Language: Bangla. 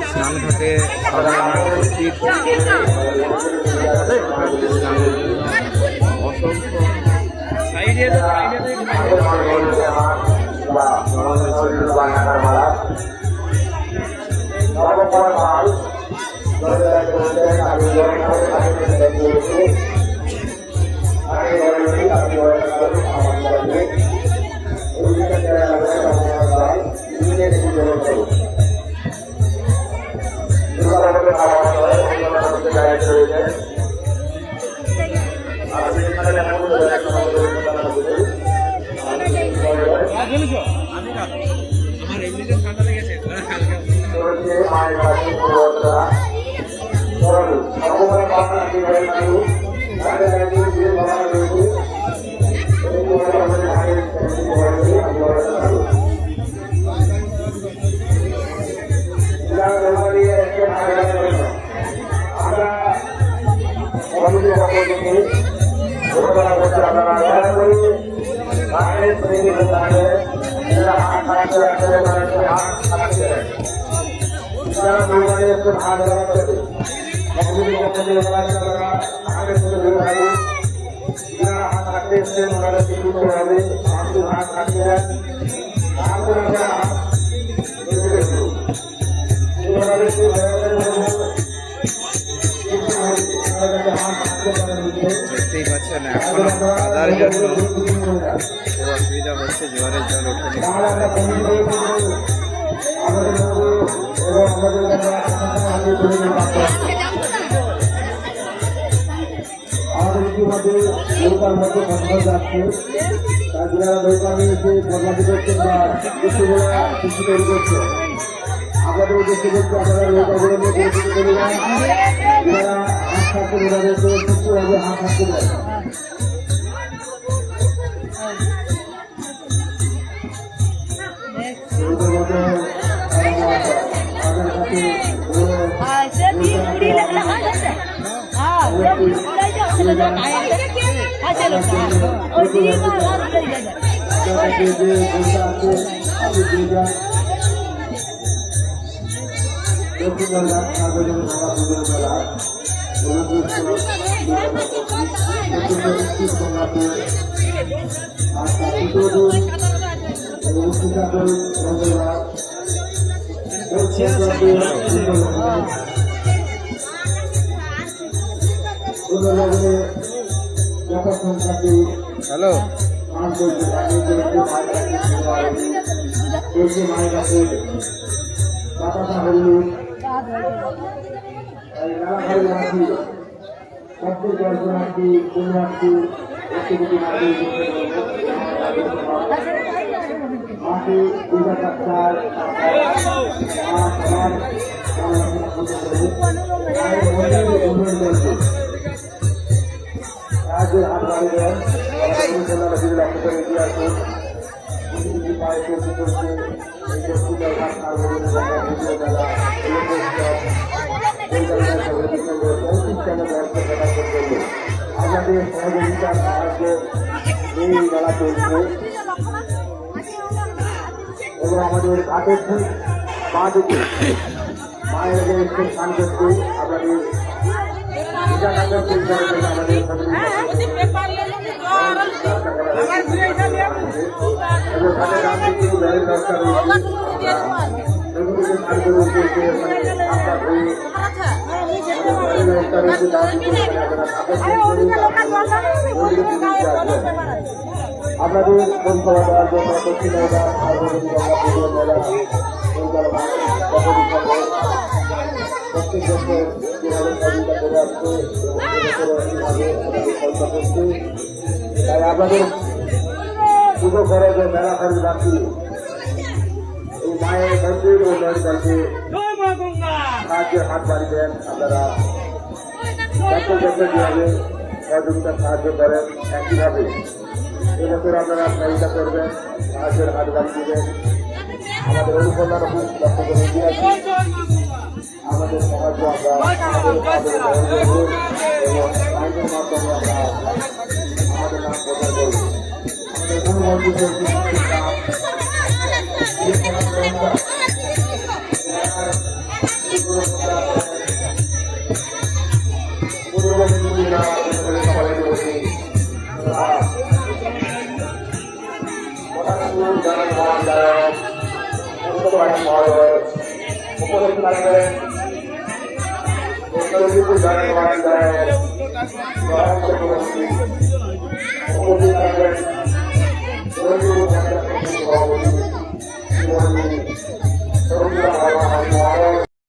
স্নানঘাটে দেখতেই পাচ্ছেন এখনো কাদার জন্য খুব অসুবিধা হচ্ছে, জোয়ারের জল ওঠেনি। আমাদের ইতিমধ্যে নৌকার মধ্যে বন্ধ যাচ্ছে, তাছাড়া নৌকা নিয়ে যে বদলাতে করছেন বা কিছু তৈরি করছে, আপনাদের উদ্দেশ্য করছে আপনারা নৌকাগুলো নিয়ে পরিচিত করে দেন। যারা হাত থাকতে ওনাদের সুস্থভাবে হাত থাকতে দেয়। হ্যালো মায়ের কাছে বাতাসা হলুদ প্রত্যেক দর্শনার্থী পুণ্যার্থী একটি মাটি পূজা কাটার রাজ্যের হাত বাড়িয়ে লক্ষ্য করে দিয়ে আসুন। আমাদের সহযোগিতার সাহায্যে এই মেলা চলছে এবং আমাদের ঘাটের ঠিক পা দিকে মায়ের একটু স্নান করতে আমাদের আপনাদের পরিষেবা দেওয়ার জন্য দক্ষিণ প্রত্যেক বছর যেভাবে সহযোগিতা করে আসছে তাই আপনাদের পুজো খরচ ও মেলা খরচ বাকি এই মায়ের মন্দির উন্নয়ন করতে সাহায্যের হাত বাড়িবেন। আপনারা যেভাবে সহযোগিতা সাহায্য করেন একইভাবে এবছর আপনারা সহযোগিতা করবেন, সাহায্যের হাত বাড়িয়ে দিবেন। আমাদের অনুকল্যাণ লক্ষ্য করে এগিয়ে আছি। আমাদের সাহায্য আমরা এবং আইনের মাধ্যমে আমরা আমাদের নাম প্রচার করব। আমাদের মূলমন্ত্রী